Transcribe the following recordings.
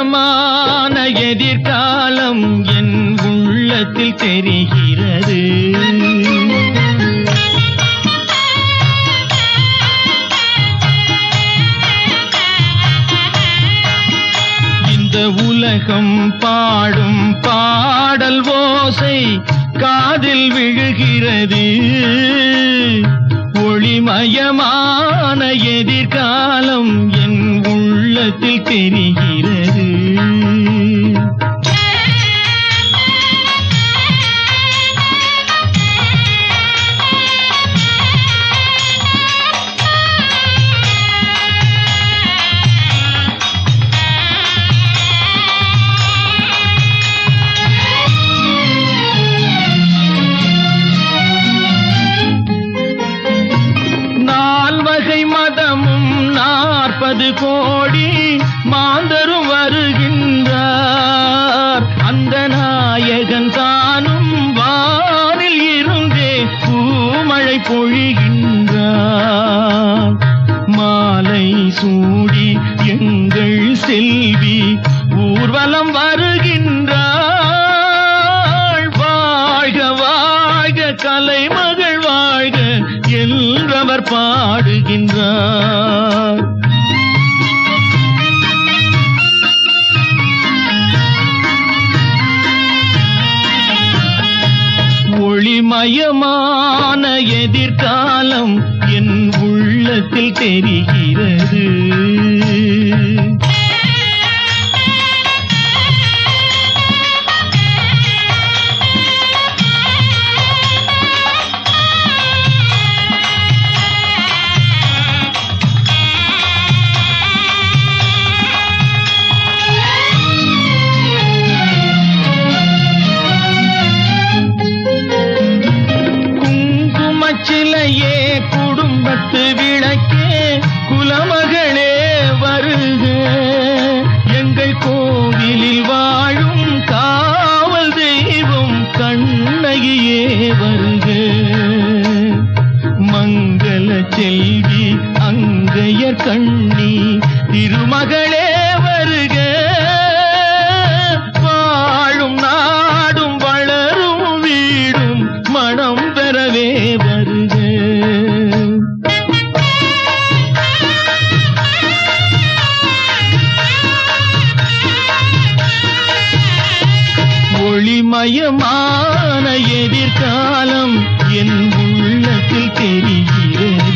ஒளிமயமான எதிர்காலம் என் உள்ளத்தில் தெரிகிறது. இந்த உலகம் பாடும் பாடல் ஓசை காதில் விழுகிறது. ஒளிமயமான எதிர்காலம் என் உள்ளத்தில் தெரிகிறது. கோடி மாந்தரும் வருகின்றார். அந்த நாயகன் தானும் வானில் இருந்தே பூமழை பொழிகின்றார். மாலை சூடி எங்கள் செல்வி ஊர்வலம் வருகின்றார். வாழ்க வாழ்க கலைமகள் வாழ்க என்றவர் பாடுகின்றார். ஒளிமயமான எதிர்காலம் என் உள்ளத்தில் தெரிகிறது. சிலையே குடும்பத்து விளக்கே குலமகளே வருக. எங்கள் கோவிலில் வாழும் காவல் தெய்வம் கண்ணகியே வருக. மங்கள செல்வி அங்கையர் கண்ணி திருமகளே வருக. வாழும் நாடும் வளரும் வீடும் மனம் பெறவே வருக. ஒளிமயமான எதிர்காலம் என் உள்ளத்தில் தெரிகிறது.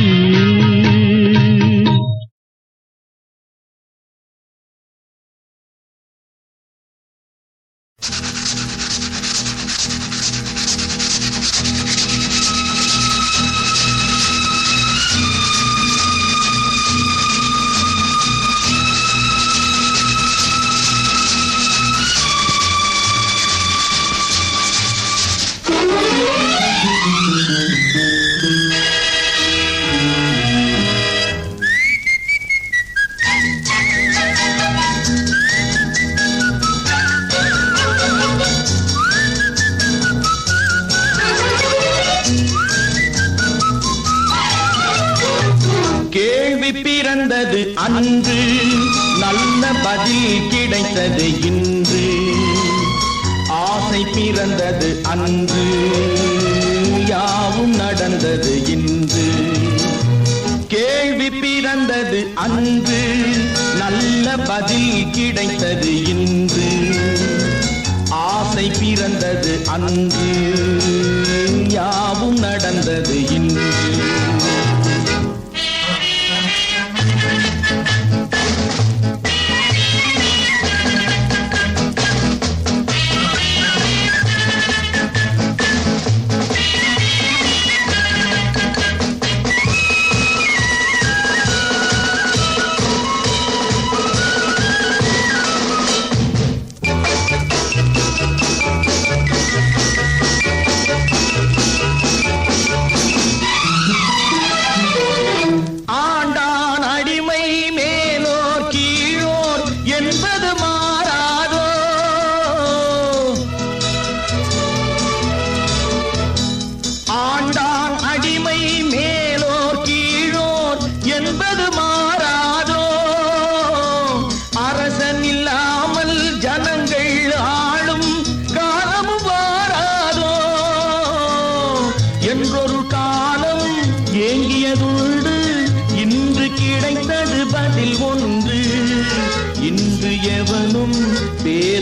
பிறந்தது அன்று, நல்ல பதில் கிடைத்தது இன்று. ஆசை பிறந்தது அன்று, யாவும் நடந்தது இன்று. கேள்வி பிறந்தது அன்று, நல்ல பதில் கிடைத்தது இன்று. ஆசை பிறந்தது அன்று, யாவும் நடந்தது இன்று.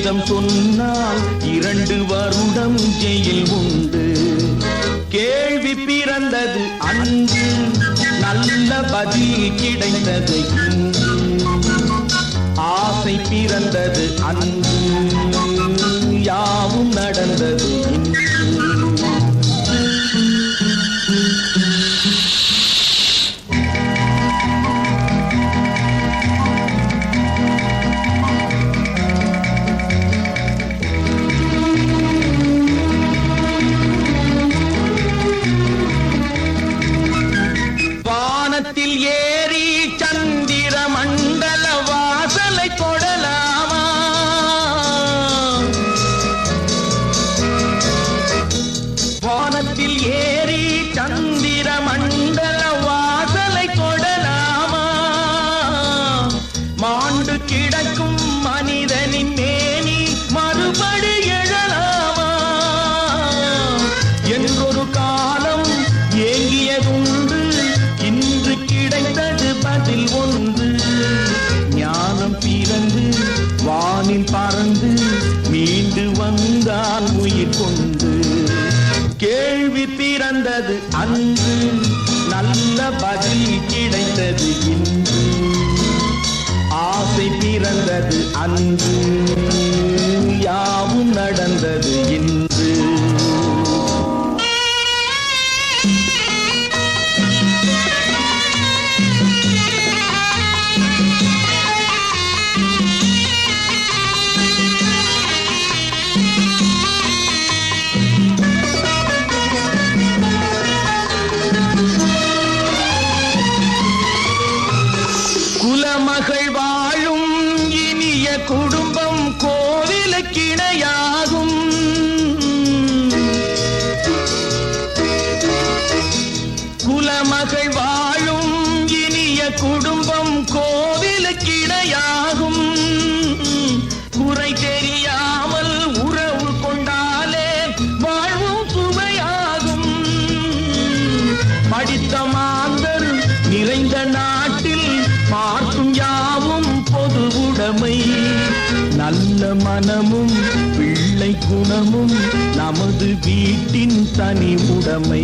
வீதம் சொன்னால் 2 வருடம் ஜெயில் உண்டு. கேள்வி பிறந்தது அன்று, நல்ல பதில் கிடைத்தது இன்று. ஆசை பிறந்தது அன்று, யாவும் நடந்தது இன்று. வானத்தில் ஏறி சந்திர மண்டல வாசலை தொடலாமா? வானத்தில் ஏறி சந்திர மண்டல வாசலை தொடலாமா? மாண்டு கிடக்கும் மனிதனின் மேனி மறுபடி எழலாமா? என்றொரு காலம் ஏங்கியதுண்டு, இன்று கிடைத்தது பதில் ஒன்று. ஞானம் பிறந்து வானில் பறந்து மீண்டு வந்தான் உயிர் கொண்டு. கேள்வி பிறந்தது அன்று, நல்ல பதில் கிடைத்தது இன்று. ஆசை பிறந்தது அன்று, யாவும் நடந்தது இன்று. குலமகள் வாழும் இனிய குடும்பம் கோவிலுக்கிணையாகும். குலமகள் வாழும் இனிய குடும்பம் கோவிலுக்கிணையாகும். குறை தெரியாமல் உறவு கொண்டாலே வாழ்வும் சுவையாகும். படித்த மாந்தர் நிறைந்த நாட்டில் பார்க்கும் யாவும் பொது உடைமை. நல்ல மனமும் பிள்ளை குணமும் நமது வீட்டின் தனி உடைமை.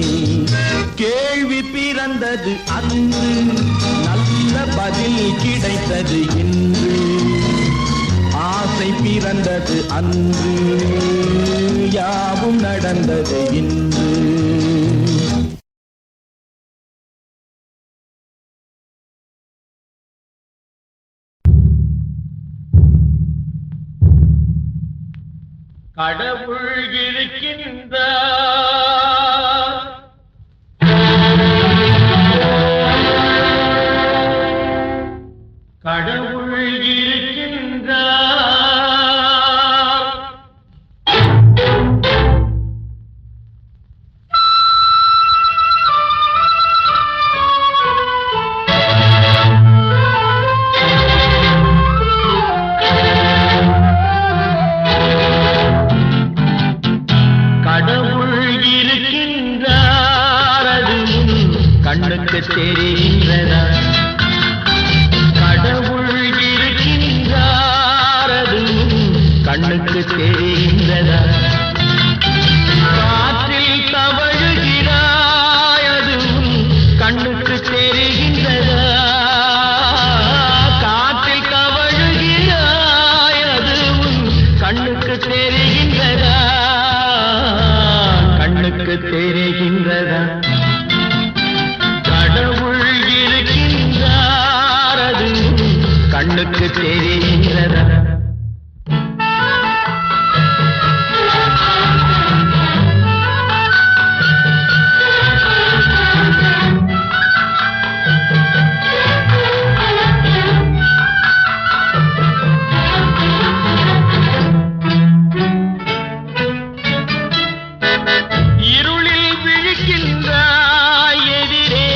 கேள்வி பிறந்தது அன்று, நல்ல பதில் கிடைத்தது இன்று. ஆசை பிறந்தது அன்று, யாவும் நடந்தது இன்று. கடவுள் இருக்கின்றார், கடவுள் இருக்கின்றார். கண்ணுக்கு தெரிகின்றதா? கடவுள் இருக்கின்றார், அது கண்ணுக்கு தெரிகின்றதா? காற்றில் தவழுகிறாய், அது கண்ணுக்கு தெரிகின்றதா? காற்றில் தவழுகிறாய், அது கண்ணுக்கு தெரிகின்றதா? கண்ணுக்கு தெரிகின்றதா? கடவுள் இருக்கின்றார், அது கண்ணுக்கு தெரிகின்றதா? இருளில் விழிக்கின்றாய், எதிரே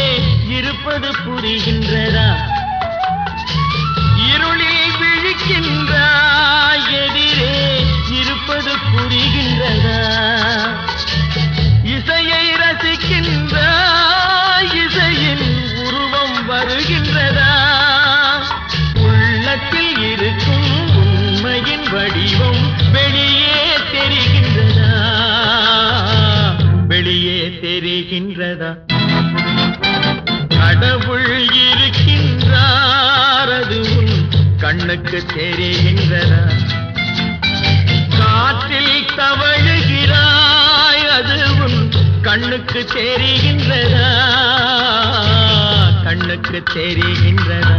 இருப்பது புரிகின்றதா? இருளில் தெரிகின்றதா? கடவுள் இருக்கின்றார் அது உன் கண்ணுக்கு தெரிகின்றதா? காற்றில் தவழுகிறாய் அது உன் கண்ணுக்கு தெரிகின்றதா? கண்ணுக்கு தெரிகின்றதா?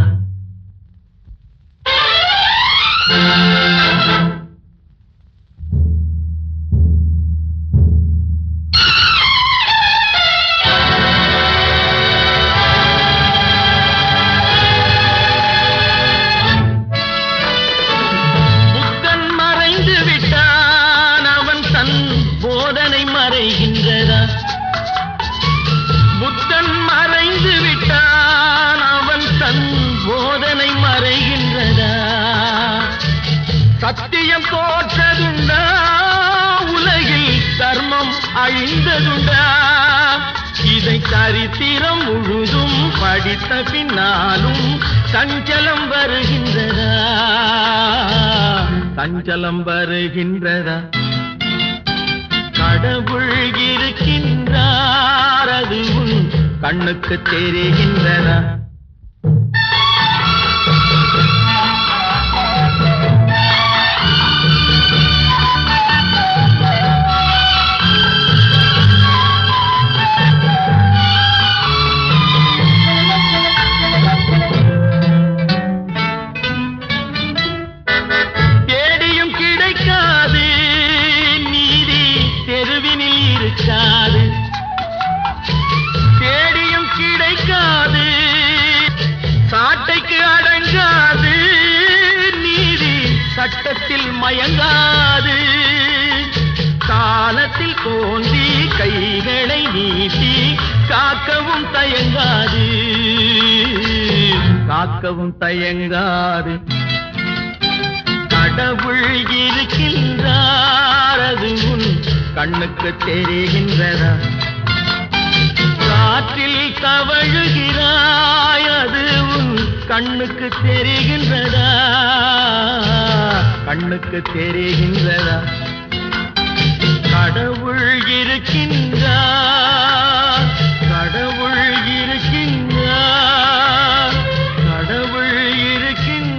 புத்தன் மறைந்து விட்டான் அவன் தன் போதனை மறைகின்றதா? புத்தன் மறைந்து விட்டான் அவன் தன் போதனை மறைகின்றதா? சத்தியம் தோற்றதுண்டா? உலகில் தர்மம் அழிந்ததுண்டா? இதை சரித்திரம் முழுதும் படித்த பின்னாலும் சஞ்சலம் வருகின்றதா? சஞ்சலம் வருகின்றதா? கடவுள் இருக்கின்றார் அது உன் கண்ணுக்கு தெரிகின்றதா? தேடியும் கிடைக்காது நீதி தெருவினில் இருக்காது. தேடியும் கிடைக்காது சாட்டைக்கு அடங்காது. நீதி சட்டத்தில் மயங்காது. காலத்தில் தோன்றி கைகளை நீட்டி காக்கவும் தயங்காது. காக்கவும் தயங்காது. கடவுள் இருக்கின்றார் அது உன் கண்ணுக்கு தெரிகின்றதா? காற்றில் தவழுகிறாய் அது உன் கண்ணுக்கு தெரிகின்றதா? கண்ணுக்கு தெரிகின்றதா? கடவுள் இருக்கின்றார். கடவுள் இருக்கின்றார். கடவுள் இருக்கின்றார்.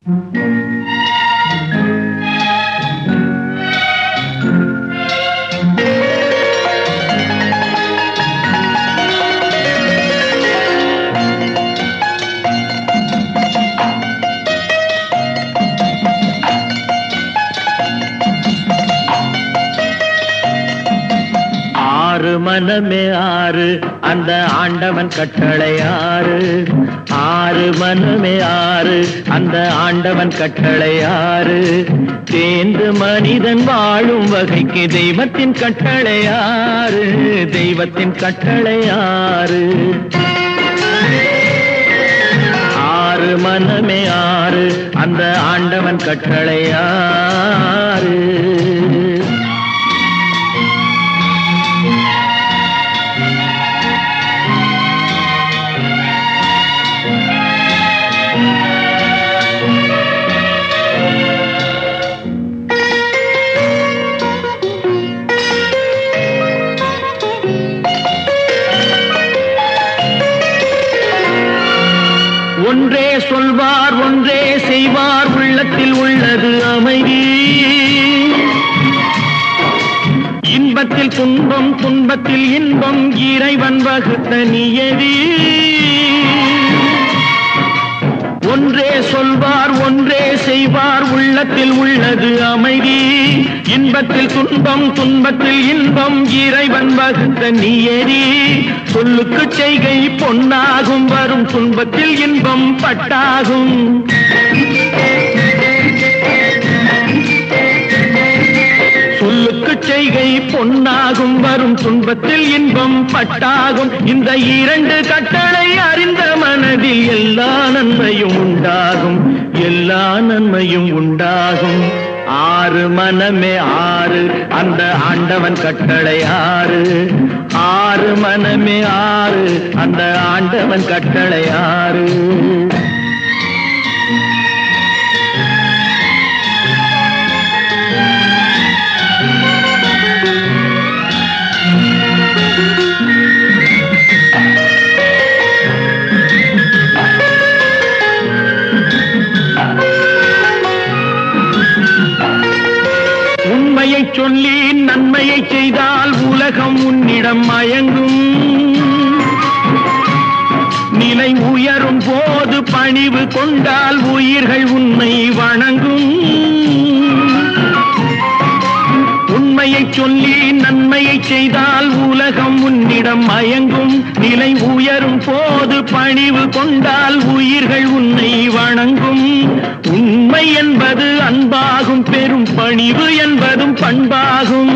ஆறு மனமே ஆறு அந்த ஆண்டவன் கட்டளை ஆறு. ஆறு மனமே ஆறு அந்த ஆண்டவன் கட்டளை ஆறு. தேர்ந்து மனிதன் வாழும் வகைக்கு தெய்வத்தின் கட்டளை ஆறு. தெய்வத்தின் கட்டளை ஆறு. ஆறு மனமே ஆறு அந்த ஆண்டவன் கட்டளை ஆறு. ஒன்றே சொல்வார் ஒன்றே செய்வார் உள்ளத்தில் உள்ளது அமைதி. இன்பத்தில் துன்பம் துன்பத்தில் இன்பம் இறைவன் வகுத்த நியதி. ஒன்றே சொல்வார் ஒன்றே செய்வார் உள்ளத்தில் உள்ளது அமைதி. இன்பத்தில் துன்பம் துன்பத்தில் இன்பம் இறைவன் வகுத்த நியதி. சொல்லுக்கு செய்கை பொன்னாகும் வரும் துன்பத்தில் இன்பம் பட்டாகும். சொல்லுக்கு செய்கை பொன்னாகும் வரும் துன்பத்தில் இன்பம் பட்டாகும். இந்த இரண்டு கட்டளை அறிந்த மனதில் எல்லா நன்மையும் உண்டாகும். எல்லா நன்மையும் உண்டாகும். ஆறு மனமே ஆறு அந்த ஆண்டவன் கட்டளை ஆறு. ஆறு மனமே ஆறு அந்த ஆண்டவன் கட்டளை ஆறு. உண்மையை சொல்லி நன்மையை செய்தால் உலகம் உன்னிடம் மயங்கும். நிலை உயரும் போது பணிவு கொண்டால் உயிர்கள் உன்னை வணங்கும். உண்மையை சொல்லி நன்மையை செய்தால் உலகம் உன்னிடம் மயங்கும். நிலை உயரும் போது பணிவு கொண்டால் உயிர்கள் உன்னை வணங்கும். உண்மை என்பது அன்பாகும் பெரும் பணிவு என்பதும் பண்பாகும்.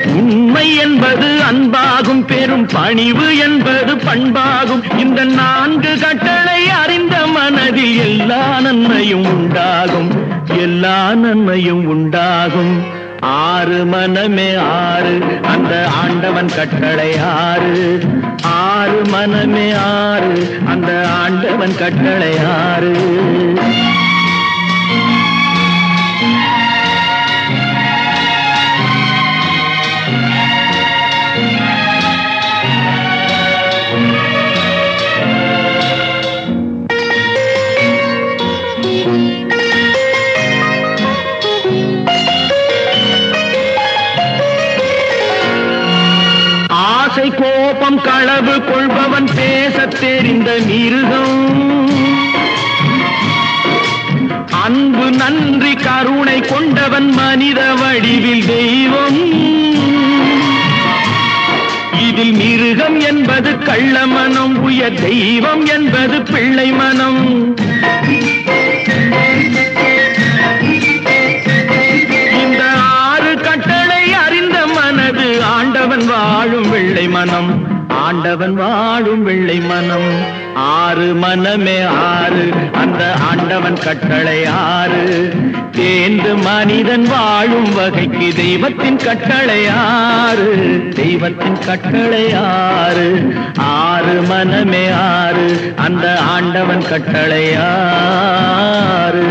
உண்மை என்பது அன்பாகும் பெரும் பணிவு என்பது பண்பாகும். இந்த நான்கு கட்டளை அறிந்த மனதில் எல்லா நன்மையும் உண்டாகும். எல்லா நன்மையும் உண்டாகும். ஆறு மனமே ஆறு அந்த ஆண்டவன் கட்டளை ஆறு. ஆறு மனமே ஆறு அந்த ஆண்டவன் கட்டளை ஆறு. ஆசை கோபம் களவு கொள்பவன் பேசத் தெரிந்த மிருகம். அன்பு நன்றி கருணை கொண்டவன் மனித வடிவில் தெய்வம். இதில் மிருகம் என்பது கள்ள மனம். உயர் தெய்வம் என்பது பிள்ளை மனம். இந்த ஆறு கட்டளை அறிந்த மனது ஆண்டவன் வாழும் வெள்ளை மனம். ஆண்டவன் வாழும் வெள்ளை மனம். ஆறு மனமே ஆறு அந்த ஆண்டவன் கட்டளை ஆறு. தேர்ந்து மனிதன் வாழும் வகைக்கு தெய்வத்தின் கட்டளை ஆறு. தெய்வத்தின் கட்டளை ஆறு. ஆறு மனமே ஆறு அந்த ஆண்டவன் கட்டளை ஆறு.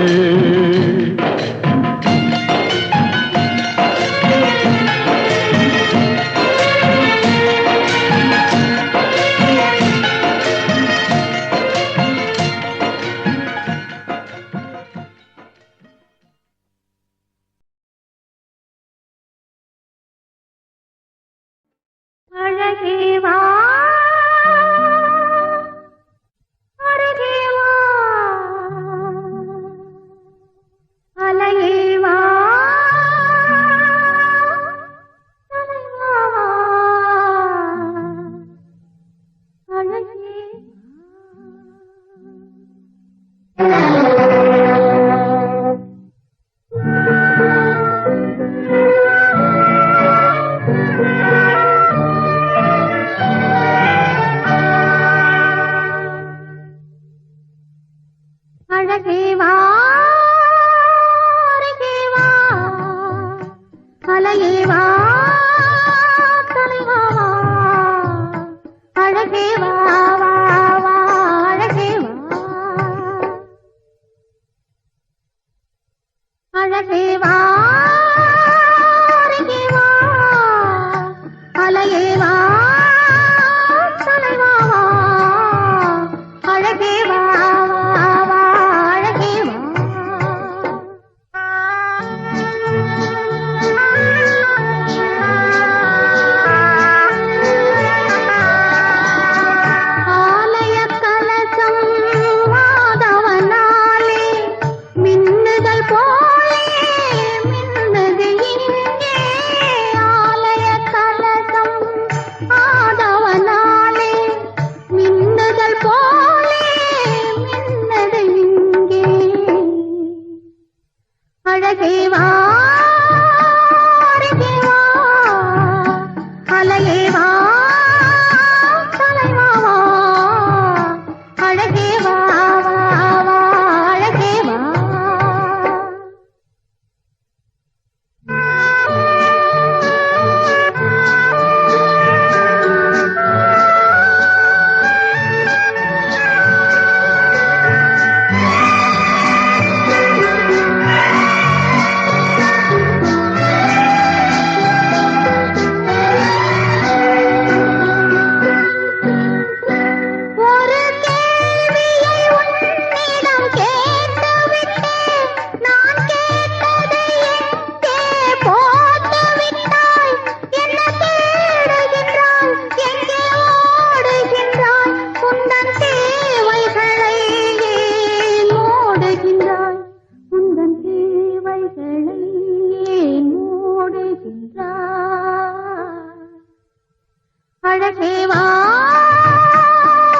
அழகேவா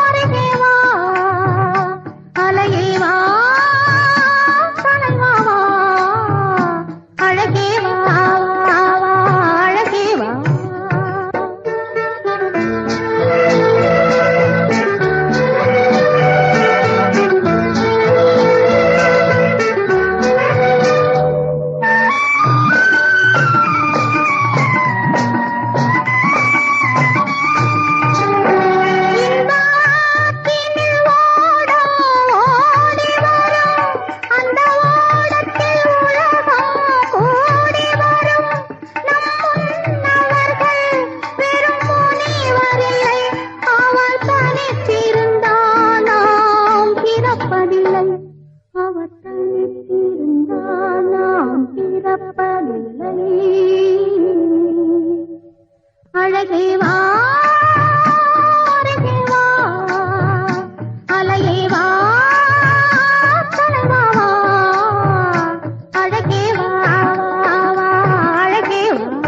அருகேவா அலையேவா தலைவாவா அழகேவா அழகேவா அழகேவா அருகேவா அலையேவா தலைவாவா அழகேவா அழகேவா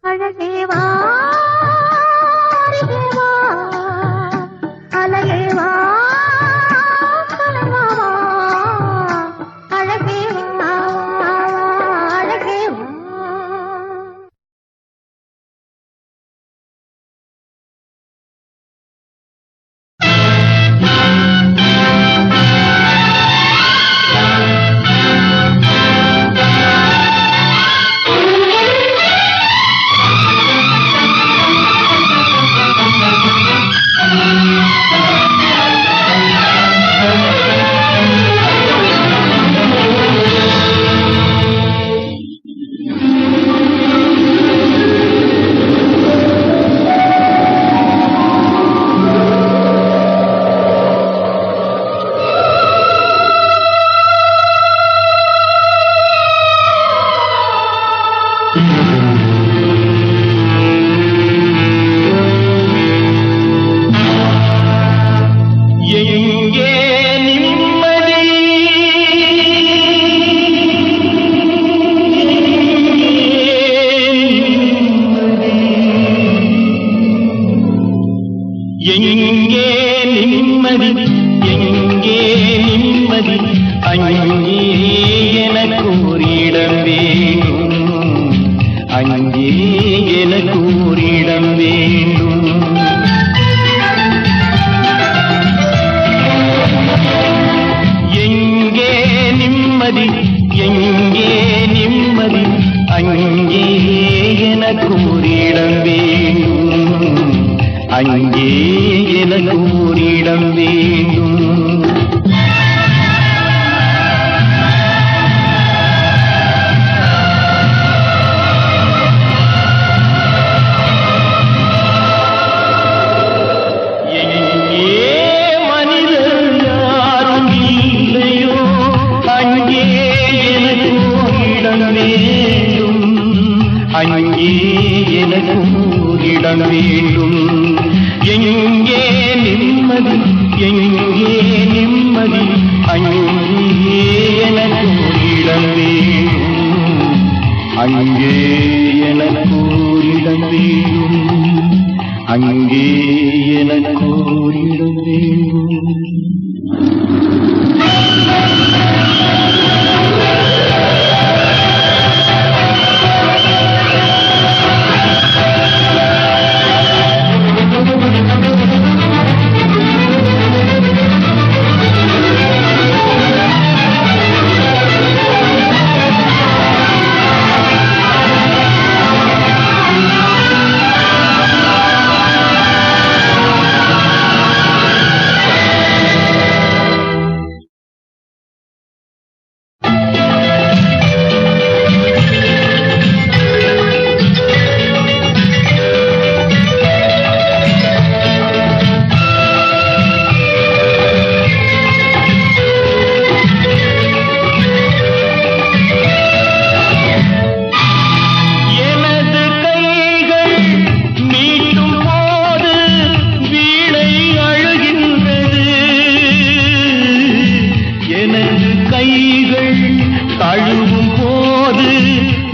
அழகேவா அருகேவா அலையேவா தலைவாவா அழகேவா அழகேவா எங்கே நிம்மதி எங்கே நிம்மதி அங்கே எனக்கு ஒரு இடம் வேண்டும் அங்கே எனக்கு ஒரு இடம் வேண்டும் எங்கே நிம்மதி எங்கே நிம்மதி அங்கே எனக்கு ஒரு இடம் வேண்டும் அங்கே எனக்கு ஒரு இடம் வேண்டும் அங்கே எனக்கு இடம் வேண்டும் எங்கே நிம்மதி எங்கே நிம்மதி அங்கே எனக்கு இடம் வேண்டும் அங்கே எனக்கு இடம் வேண்டும் அங்கே எனக்கு இடம் வேண்டும்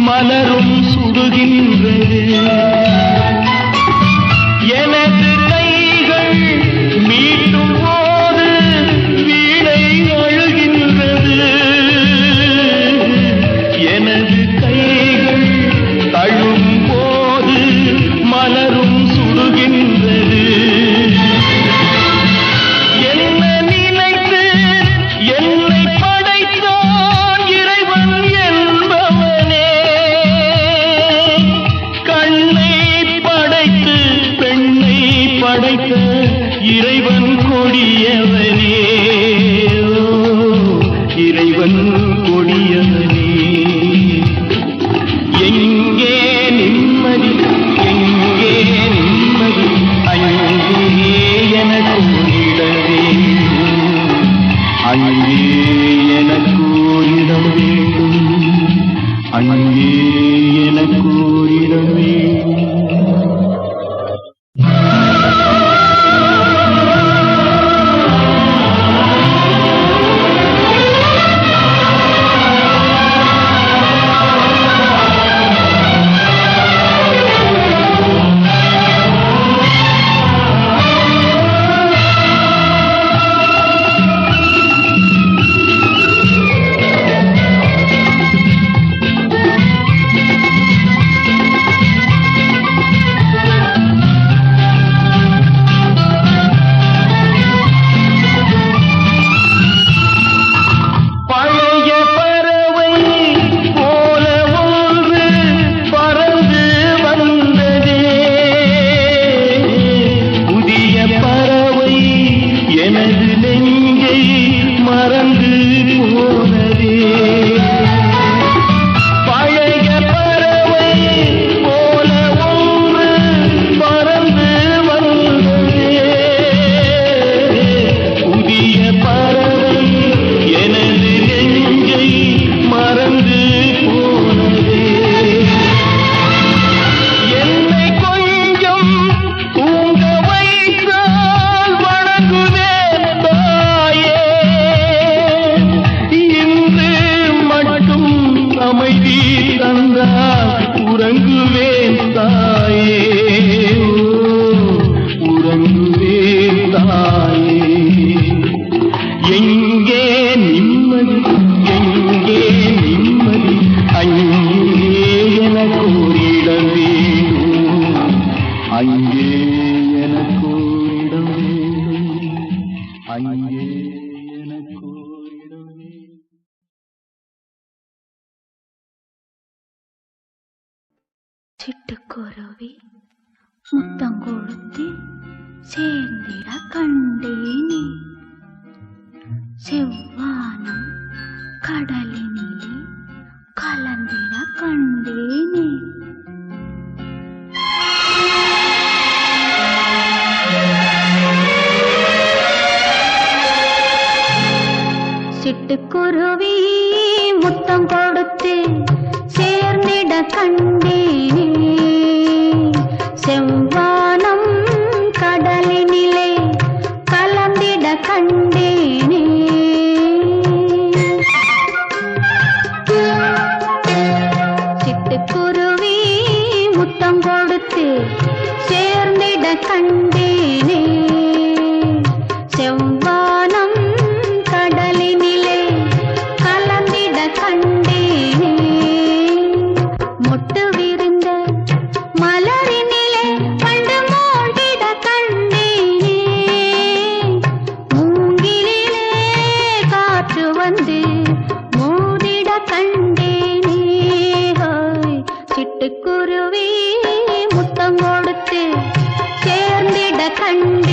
மலரும் சுடுகின்றது. எனது கைகள் மீட்டும் போது வீணை அழுகின்றது. எனது கைகள் தழும் போது மலரும் சுடுகின்றது. என்ன நினைத்து என்னை படைத்தான் இறைவன் என்பவனே. கண்ணை படைத்து பெண்ணை படைத்த இறைவன் கொடியவனே. இறைவன் கொடியவனே. எங்கே நிம்மதி, எங்கே நிம்மதி, அங்கே எனக்கு இட வேண்டும், அங்கே எனக்கு இட வேண்டும், அங்கே எனக்கு இட வேண்டும். உறங்குவேன் தாயே, உறங்குவேன் தாயே. எங்கே நிம்மதி, எங்கே நிம்மதி, அங்கே எனக்கு இடம் வேண்டும், அங்கே எனக்கு இடம் வேண்டும், அங்கே எனக்கு இடம் வேண்டும். சிட்டுக்குருவி முத்தம் கொடுத்து சேர்ந்திட கண்டேனே. செவ்வானம் கடலினிலே கலந்திட கண்டேனே. சிட்டுக்குருவி முத்தம் கொடுத்து சேர்ந்திட கண்டேனே. செவ்வானம் கடலினிலே கலந்திட கண்டேனே. சிட்டுக்குருவி முத்தம் கொடுத்து சேர்ந்திட கண்டேனே. செவ்வானம் கடலினிலே கலந்திட கண்டேனே. மொட்டு விரிந்த மலரினிலே கண்டு மூழ்கிட கண்டேனே. மூங்கிலிலே காற்று வந்து மோதிட கண்டேனே. சிட்டுக்குருவி முத்தம் கொடுத்து சேர்ந்திட கண்டேனே.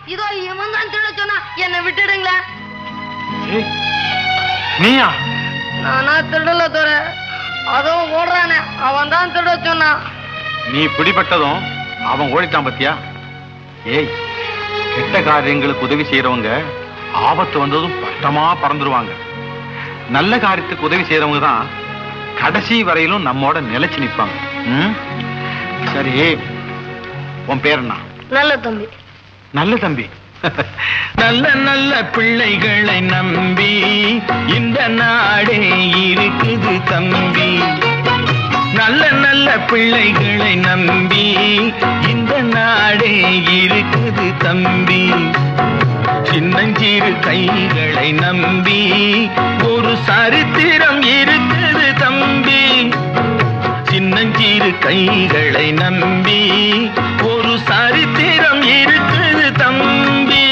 இதோ இவன் தான் திருட சொன்னா என்னை விட்டுடுங்களேன். நீயா? நானா திருடல தோற, அதுவும் ஓடுறானே அவன் தான் திருட சொன்னான். நீ பிடிபட்டதும் அவன் ஓடிட்டான் பத்தியா? ஏய், கெட்ட காரியங்களுக்கு உதவி செய்யறவங்க ஆபத்து வந்ததும் பட்டமா பறந்துருவாங்க. நல்ல காரியத்துக்கு உதவி செய்யறவங்க தான் கடைசி வரையிலும் நம்மோட நிலைச்சு நிற்பாங்க. சரி, உன் பேர் என்ன? நல்ல தம்பி. நல்ல தம்பி. நல்ல நல்ல பிள்ளைகளை நம்பி இந்த நாடே இருக்குது தம்பி. நல்ல நல்ல பிள்ளைகளை நம்பி இந்த நாடே இருக்குது தம்பி. சின்னஞ்சிறு கைகளை நம்பி ஒரு சரித்திரம் இருக்குது தம்பி. சின்னஞ்சிறு கைகளை நம்பி ஒரு சரித்திரம் இருக்குது தம்பி.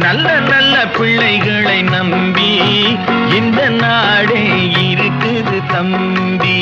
நல்ல நல்ல பிள்ளைகளை நம்பி இந்த நாடே இருக்குது தம்பி.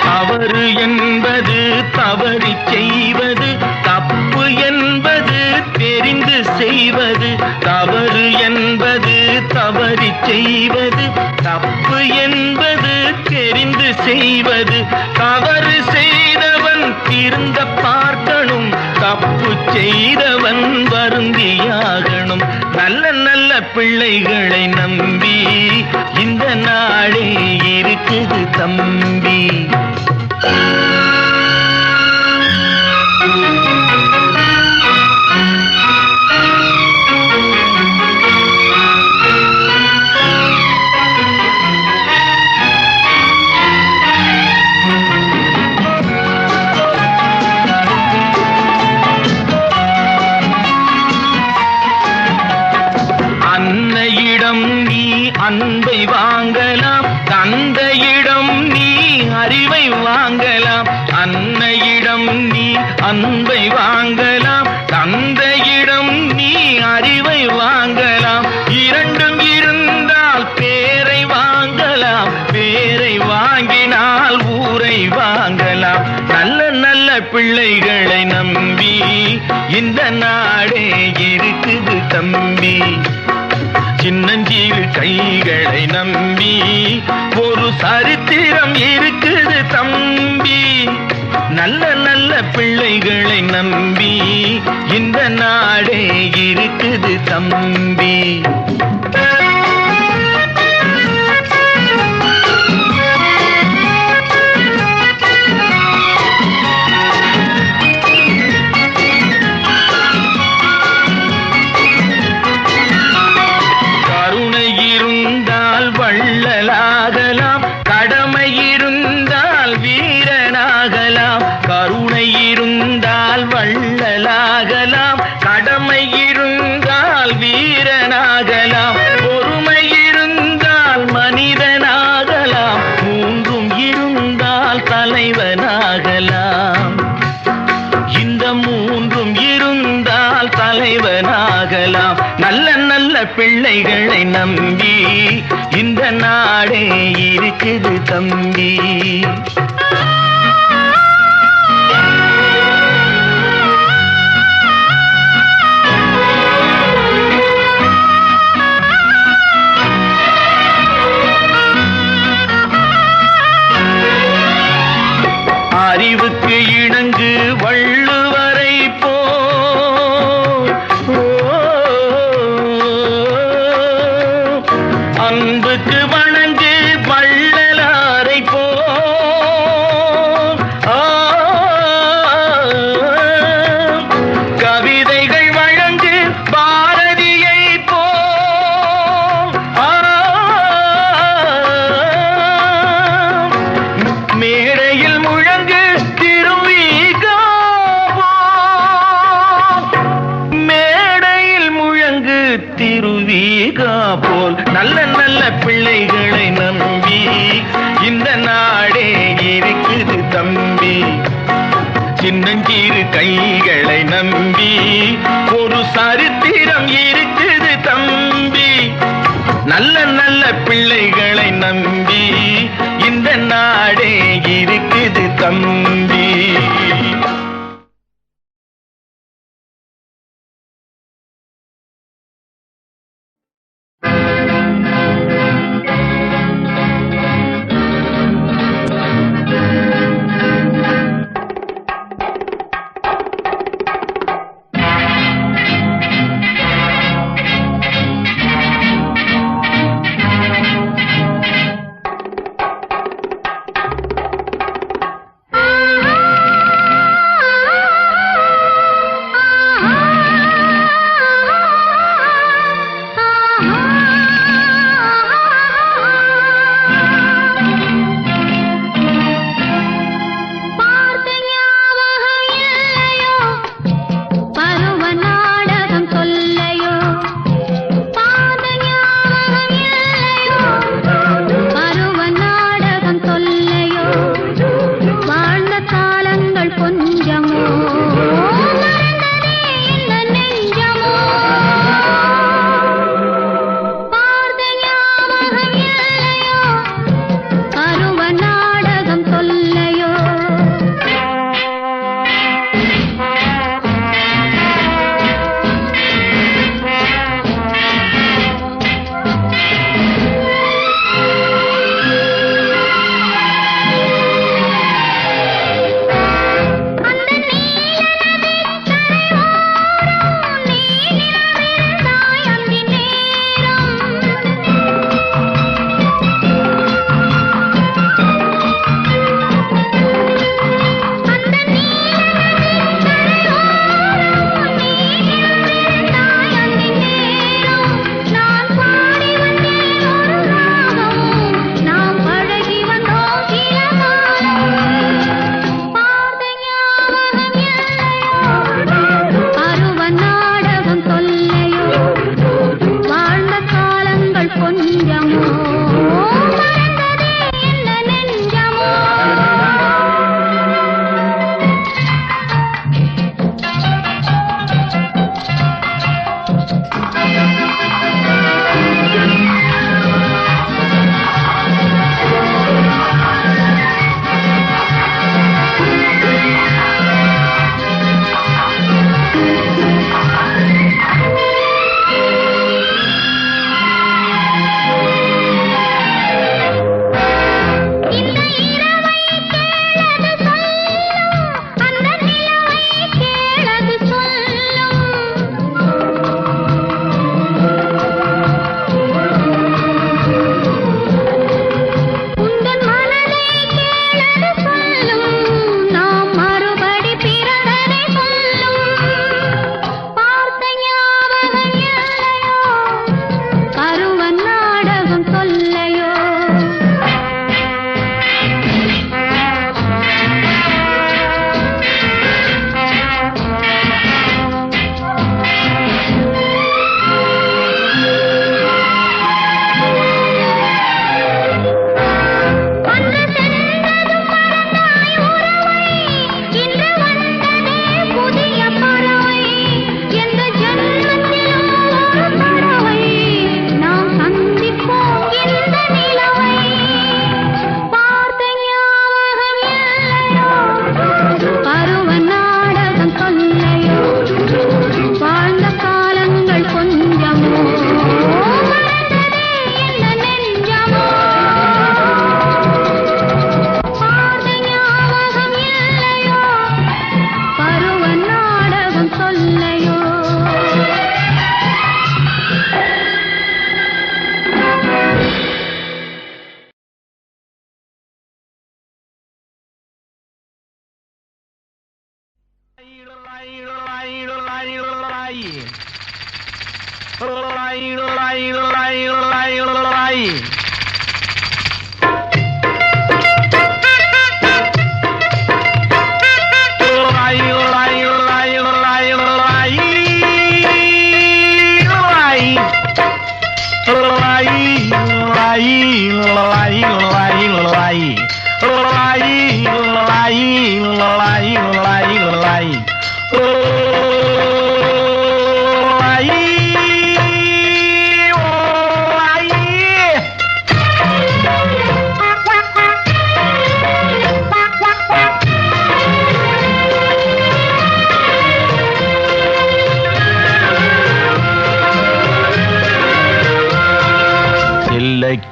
தவறு என்பது தவறி செய்வது, தப்பு என்பது தெரிந்து செய்வது. தவறு என்பது தவறி செய்வது, தப்பு என்பது தெரிந்து செய்வது. தவறு செய்தவன் திருந்த பார்க்கணும், தப்பு செய்தவன் வருந்தியாகணும். நல்ல நல்ல பிள்ளைகளை நம்பி இந்த நாடே இருக்குது தம்பி. அன்னையிடம் நீ அன்பை வாங்கலாம், தந்தையிடம் நீ அறிவை வாங்கலாம். அன்னையிடம் நீ அன்பை வாங்கலாம், தந்தையிடம் நீ அறிவை வாங்கலாம். இரண்டும் இருந்தால் பேரை வாங்கலாம், பேரை வாங்கினால் ஊரை வாங்கலாம். நல்ல நல்ல பிள்ளைகளை நம்பி இந்த நாடே இருக்குது தம்பி. சின்னஞ்சிறு கைகளை நம்பி ஒரு சரித்திரம் இருக்குது தம்பி. நல்ல நல்ல பிள்ளைகளை நம்பி இந்த நாடே இருக்குது தம்பி. வள்ளலாகலாம், கடமை இருந்தால் வீரனாகலாம். கருணை இருந்தால் வள்ளலாகலாம், கடமை இருந்தால் வீரனாகலாம். பொறுமை இருந்தால் மனிதனாகலாம், மூன்றும் இருந்தால் தலைவனாகலாம். இந்த மூன்றும் இருந்தால் தலைவனாகலாம். நல்ல நல்ல பிள்ளைகளை நம்பி இந்த நாடே இருக்குது தம்பி. அறிவுக்கு இணங்கு வள்ளுவரை போ, அன்புக்கு வணங்கு வள்ளலாரை போ. கவிதைகள் வழங்கு பாரதியை போ. மேடையில் முழங்கு திருவிகா போ. மேடையில் முழங்கு திருவிகா போல். நல்ல நல்ல பிள்ளைகளை நம்பி இந்த நாடே இருக்குது தம்பி. சின்னஞ்சிறு கைகளை நம்பி ஒரு நல்ல நல்ல பிள்ளைகளை நம்பி இந்த நாடே இருக்குது தம்பி.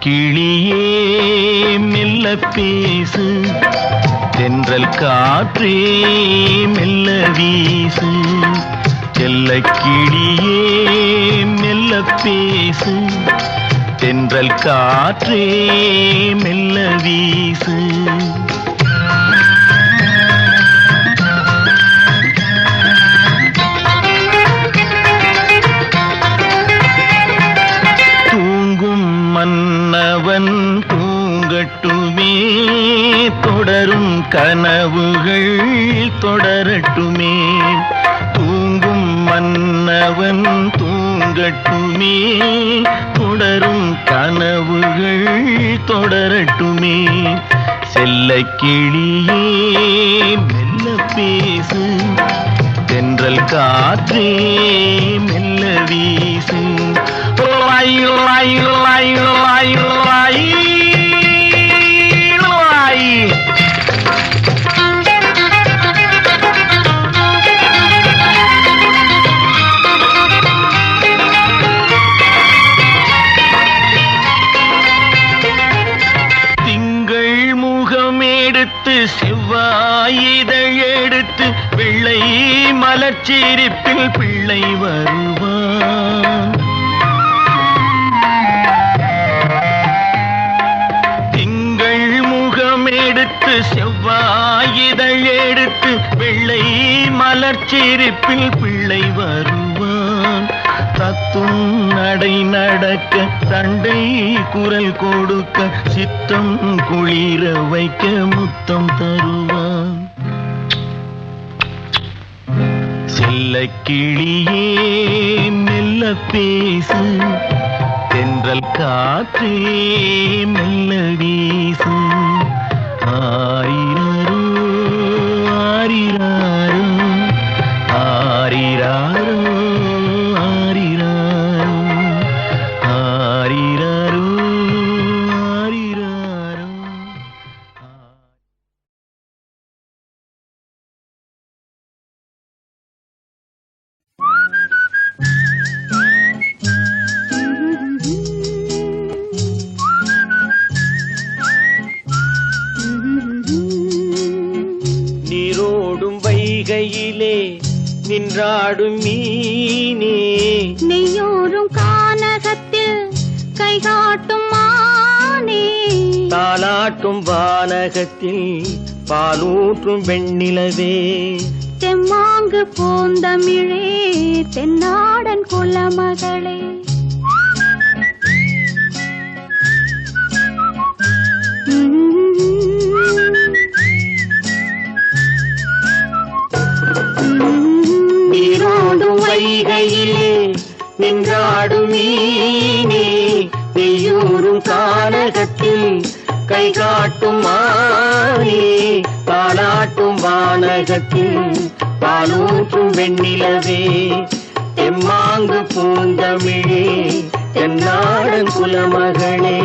கிளியே மெல்ல பேசு, தென்றல் காற்றே மெல்ல வீசு. செல்ல கிளியே மெல்ல பேசு, தென்றல் காற்றே மெல்ல வீசு. மன்னவன் தூங்கட்டுமே, தொடரும் கனவுகள் தொடரட்டுமே. தூங்கும் மன்னவன் தூங்கட்டுமே, தொடரும் கனவுகள் தொடரட்டுமே. செல்ல கிளியே மெல்ல பேசு, தென்றல் காற்றே மெல்ல வீசு. திங்கள் முகமெடுத்து செவ்வாயிதழெடுத்து வெள்ளை மலர்ச்சிரிப்பில் பிள்ளை வருவான். எடுத்து செவ்வாயிதழெடுத்து வெள்ளை மலர்ச்சிரிப்பில் பிள்ளை வருவான். தத்தும் நடை நடக்க தண்டை குரல் கொடுக்க சித்தம் குளிர வைக்க முத்தம் தருவான். செல்ல கிளியே மெல்ல பேசு, தென்றல் காற்றே மெல்ல வீசு. ஆரிராரோ ஆரிராரோ ஆரிராரோ ஆரிராரோ ஆரிராரோ ஆரிராரோ. கையிலே நின்றாடும் மீனே, நெய்யோரும் கானகத்தில் கைகாட்டும் மானே, தாலாட்டும் வானகத்தில் பாலூற்றும் வெண்ணிலவே, தெம்மாங்கு பூந்தமிழே தென்னாடன் குலமகளே. நீரோடும் வைகையிலே நின்றாடும் மீனே, நெய்யூரும் கானகத்தில் கைகாட்டும் மானே, தாலாட்டும் வானகத்தில் பாலூற்றும் வெண்ணிலவே, தெம்மாங்கு பூந்தமிழே தென்னாடன் குலமகளே.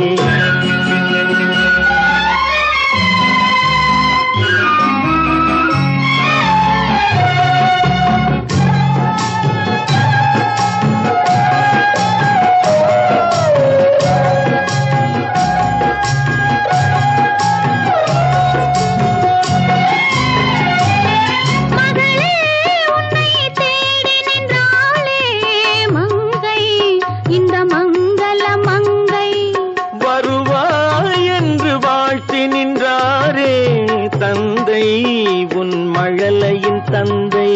தந்தை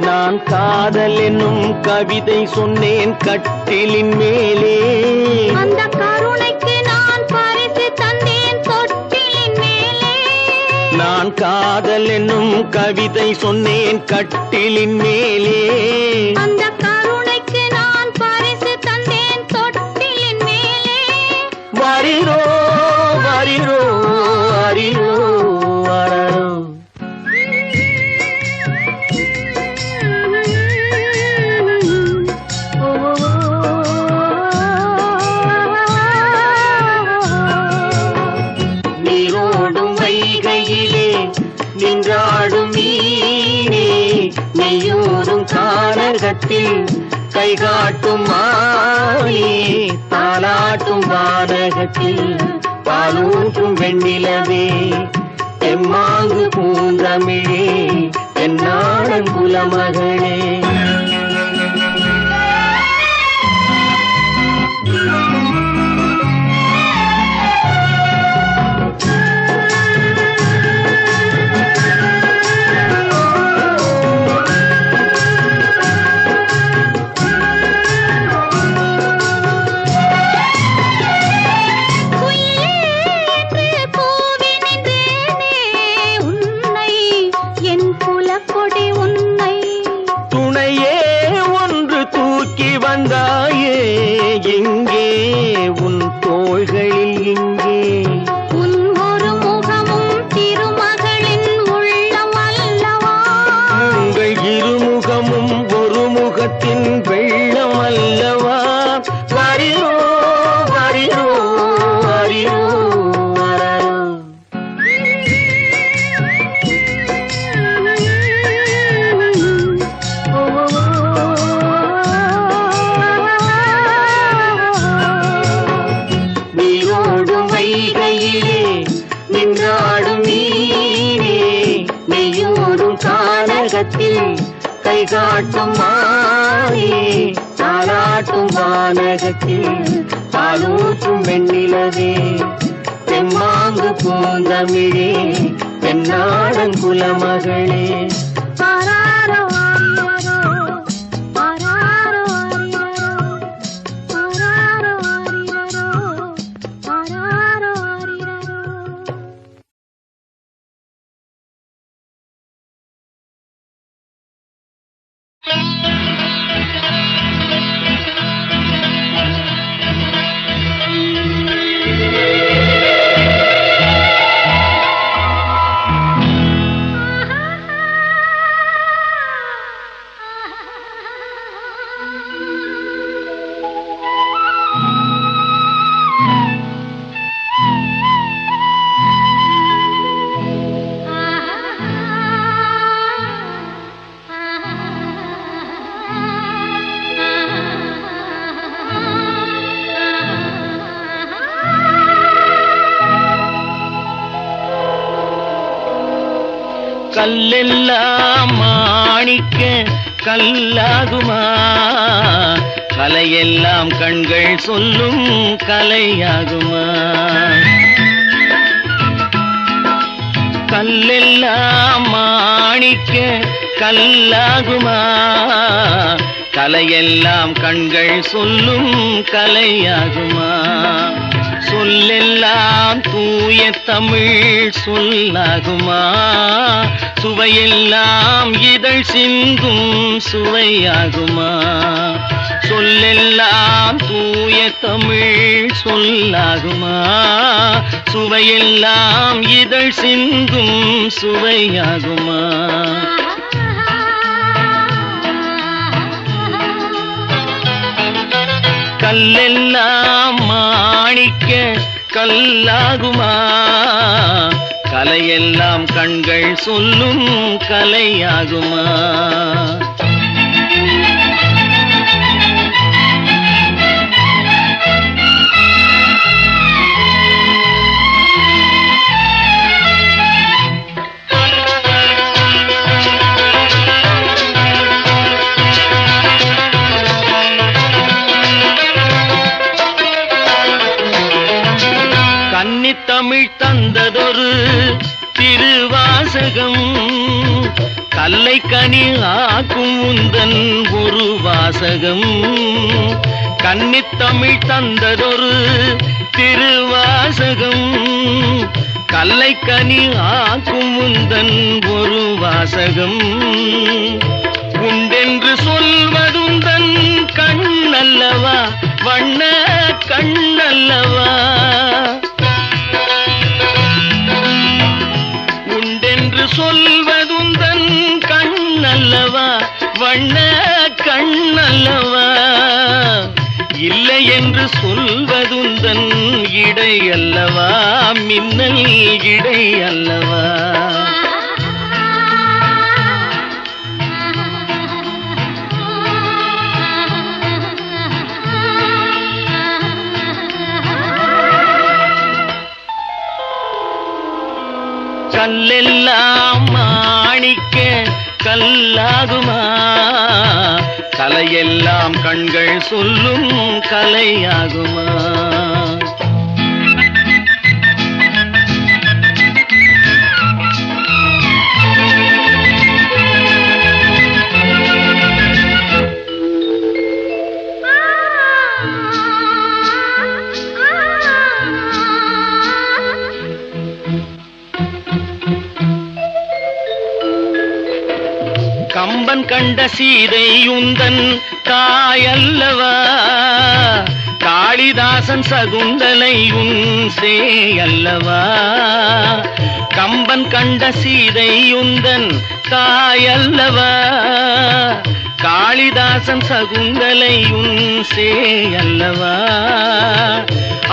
நான் காதல் என்னும் கவிதை சொன்னேன் கட்டிலின் மேலே, அந்த கருணைக்கு நான் பரிசு தந்தேன் தொட்டிலின் மேலே. நான் காதல் என்னும் கவிதை சொன்னேன் கட்டிலின் மேலே, அந்த கருணைக்கு நான் பரிசு தந்தேன் தொட்டிலின் மேலே. வரிரோ வரிரோ வரிரோ வரரோ. நின்றாடும் மீனே, நெய்யூரும் கானகத்தில் தாரகத்தில் கை காட்டும் மானே தாலாட்டும் வானகத்தில் பாலூற்றும் வெண்ணிலவே எம்மாங்கு பூந்தமிழே என்னாடன் குலமகளே. வந்தாயே எங்கே உன் தோள்களில் இங்கே உன் ஒரு முகமும் திருமகளின் உள்ளம் அல்லவா உங்கள் இருமுகமும் ஒரு முகத்தின் வெள்ளம் அல்லவா. வரிரோ வரிரோ வரிரோ கை காட்டும் மானே தாலாட்டும் வானகத்தில் பாலூற்றும் வெண்ணிலவே தெம்மாங்கு பூந்தமிழே தென்னாடன் குலமகளே. ஆராரோ ஆரிரோ ஆராரோ ஆரிரோ ஆராரோ ஆரிரோ ஆராரோ ஆரிரோ. கல்லெல்லாம் மாணிக்க கல்லாகுமா கலையெல்லாம் கண்கள் சொல்லும் கலையாகுமா. கல்லெல்லாம் மாணிக்க கல்லாகுமா கலையெல்லாம் கண்கள் சொல்லும் கலையாகுமா. சொல்லெல்லாம் தூய தமிழ் சொல்லாகுமா சுவையெல்லாம் இதழ் சிந்தும் சுவையாகுமா. சொல்லெல்லாம் தூய தமிழ் சொல்லாகுமா சுவையெல்லாம் இதழ் சிந்தும் சுவையாகுமா. கல்லெல்லாம் மாணிக்க கல்லாகுமா கலையெல்லாம் கண்கள் சொல்லும் கலையாகுமா. தமிழ் தந்ததொரு திருவாசகம் கல்லை கனி ஆக்கும் உந்தன் ஒரு வாசகம். கன்னித்தமிழ் தந்ததொரு திருவாசகம் கல்லை கனி ஆக்கும் உந்தன் ஒரு வாசகம். உண்டென்று சொல்வதுந்தன் கண்ணல்லவா வண்ண கண்ணல்லவா. சொல்வதுந்தன் கண்ணல்லவா வண்ண கண்ணல்லவா. இல்லை என்று சொல்வதுந்தன் இடை அல்லவா மின்னல் இடை அல்லவா. கல்லாகுமா? கலையெல்லாம் கண்கள் சொல்லும் கலையாகுமா? கம்பன் கண்ட சீதை உந்தன் தாயல்லவா? காளிதாசன் சகுந்தலை உன் சேயல்லவா? கம்பன் கண்ட சீதை உந்தன் தாயல்லவா? காளிதாசன் சகுந்தலை உன் சேயல்லவா?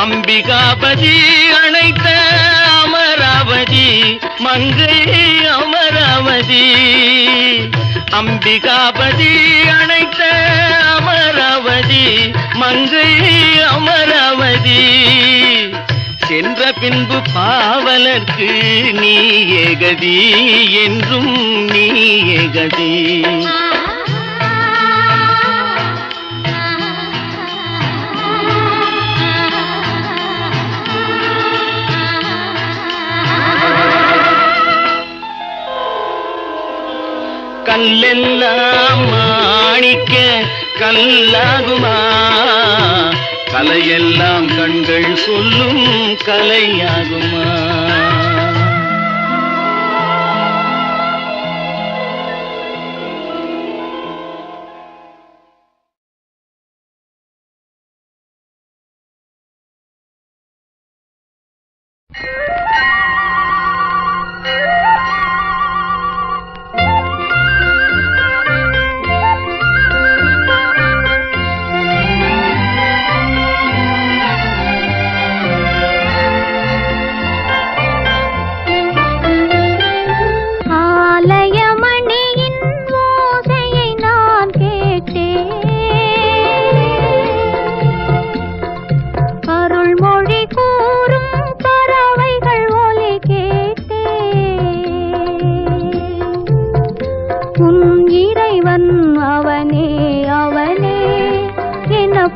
அம்பிகாபதி அணைத்த அமராவதி மங்கை அமராவதி. அம்பிகாபதி அணைத்த அமராவதி மங்கை அமராவதி. சென்ற பின்பு பாவலர்க்கு நீ ஏகதி என்றும் நீ ஏகதி. கல்லெல்லாம் மாணிக்க கல்லாகுமா? கலையெல்லாம் கண்கள் சொல்லும் கலையாகுமா?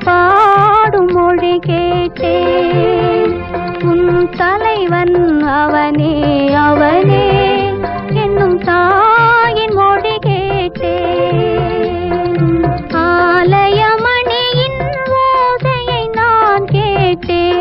பாடும் மொழி கேட்டேன். உன் தலைவன் அவனே அவனே என்னும் தாயின் மொழி கேட்டேன். ஆலயமணியின் ஓசையை நான் கேட்டேன்.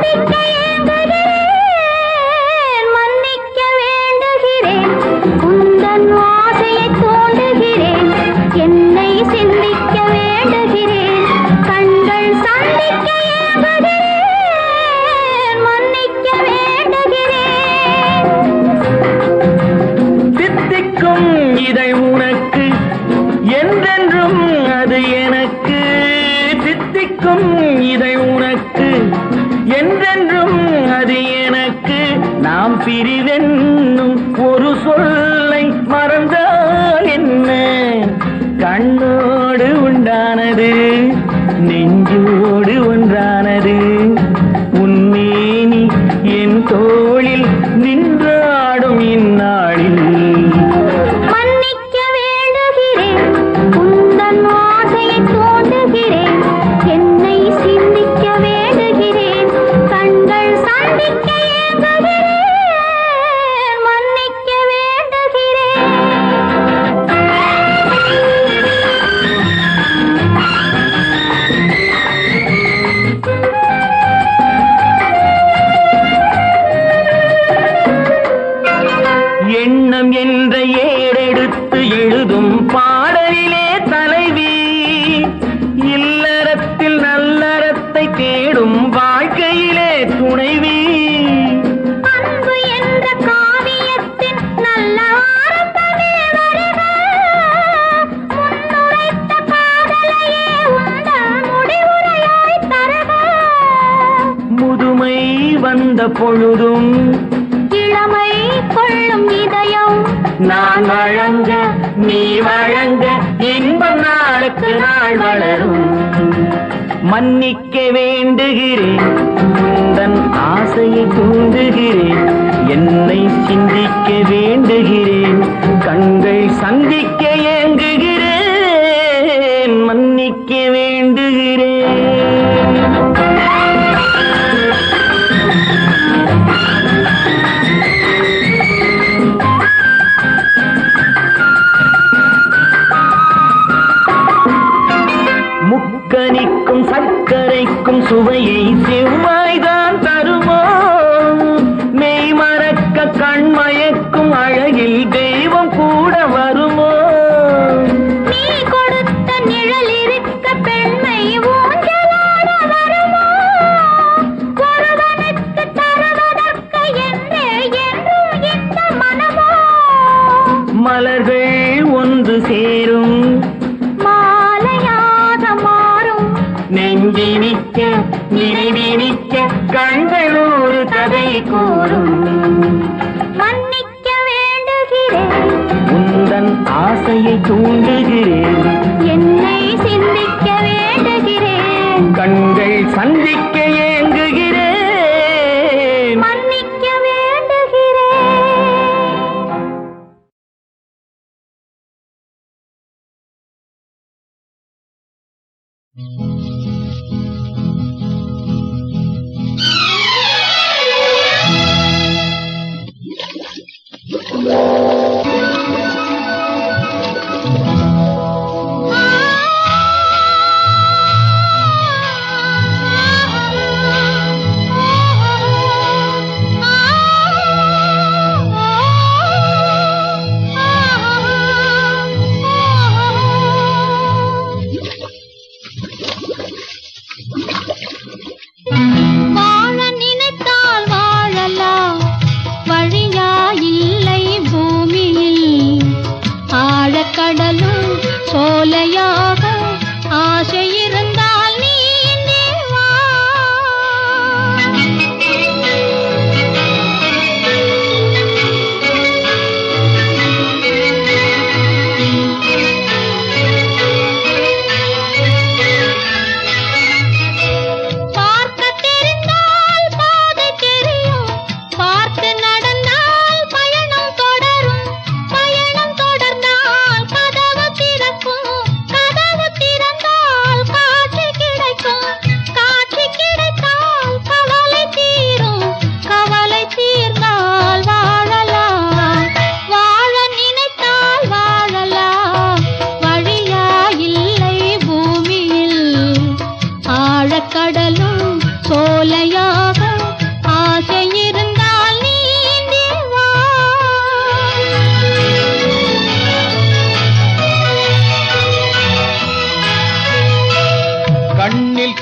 சந்திக்க ஏங்குகிறேன், மன்னிக்க வேண்டுகிறேன், உந்தன் ஆசையை தூண்டுகிறேன், என்னை சிந்திக்க வேண்டுகிறேன், கண்கள் சந்திக்க ஏங்குகிறேன், மன்னிக்க வேண்டுகிறேன். சித்திக்கும் இதை உனக்கு என்றென்றும் அது எனக்கு, சித்திக்கும் இதை உனக்கு என்றென்றும் அது எனக்கு, நாம் பிரிவென்னும் ஒரு சொல்லை மறந்தால் என்ன, கண்ணோடு உண்டானது நெஞ்சோடு ஒன்றானது, உன்மேனி என் தோளில் நின்றாடும் இந்நாளில். மன்னிக்க வேண்டுகிறேன், உந்தன் ஆசையை தூண்டுகிறேன், என்னை சிந்திக்க வேண்டுகிறேன், கண்கள் சந்திக்க ஏங்குகிறேன், மன்னிக்க வேண்டுகிறேன். எண்ணம் என்ற ஏடெடுத்து எழுதும் பாடலிலே தலைவி, இல்லறத்தில் நல்லறத்தை தேடும் வாழ்க்கையிலே துணைவி. அன்பு என்ற காவியத்தின் நல்ல வார்த்தையே வருக, முன்னுரைத்த காதலையே உந்தன் முடிவுரையாய் தருக. முதுமை வந்த பொழுதும் இளமை கொள்ளும் இதயம் நான் வழங்க நீ வழங்க இன்பம் நாளுக்கு நாள் வளரும். மன்னிக்க வேண்டுகிறேன், உந்தன் ஆசையை தூண்டுகிறேன், என்னை சிந்திக்க வேண்டுகிறேன், கண்கள் சந்திக்க ஏங்குகிறேன், மன்னிக்க வேண்டுகிறேன். முக்கனிக்கும் சர்க்கரைக்கும் சுவையை செவ்வாய்தான் தருமோ, மெய் மறக்க கண்மயக்கும் அழகில் தெய்வம் கூட வருமோ. நீ கொடுத்த நிழல் இருக்க பெண்மை ஊஞ்சலாட வருமோ, ஒருவனுக்கு தருவதற்கு என்றே என்றும் இந்த மனமோ. மலர்கள் ஒன்று சேரும் மாலையாக மாறும் நெஞ்சினிக்க நினைவினிக்க கண்கள் ஒரு கதை கூறும். மன்னிக்க வேண்டுகிறேன், உந்தன் ஆசையை தூண்டுகிறேன், என்னை சிந்திக்க வேண்டுகிறேன், கண்கள் சந்திக்க ஏங்குகிறேன், மன்னிக்க வேண்டுகிறேன். ஆ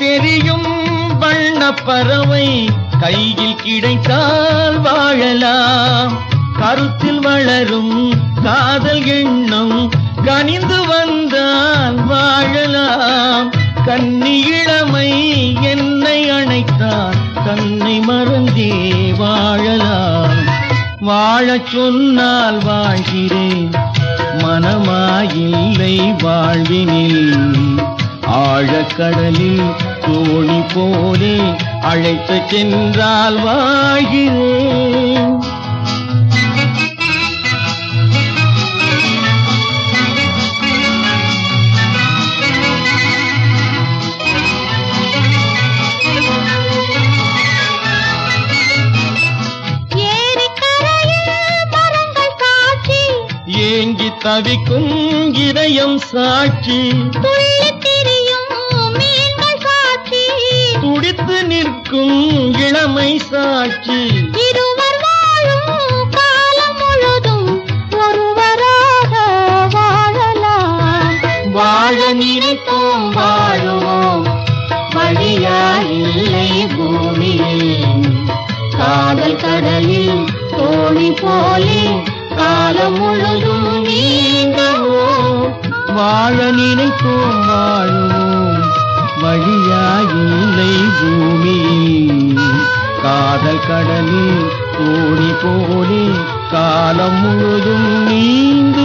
தெரியும் வண்ணப் பறவை கையில் கிடைத்தால் வாழலாம். கருத்தில் வளரும் காதல் எண்ணம் கனிந்து வந்தால் வாழலாம். கன்னி இளமை என்னை அணைத்தால் தன்னை மறந்தே வாழலாம். வாழச் சொன்னால் வாழ்கிறேன், மனமாயில்லை வாழ்வினில். ஆழக்கடலில் தோணி போலே அழைத்து சென்றால் வாழ்கிறேன். ஏங்கி தவிக்கும் இதயம் சாட்சி, துடித்து நிற்கும் இளமை சாட்சி. இருவர் வாழும் காலம் முழுதும் ஒருவராக வாழலாம். வாழ நினைப்போம் வாழுவோம், வழியாயில்லை பூமியில். காதல் கடலில் தோணி போலே காலம் முழுதும் நீங்குவோம். வாழ நினைப்போம் வாழுவோம், வழியாயில்லை பூமியில். காதல் கடலில் தோணி போலே காலம் முழுதும் நீங்குவோம்.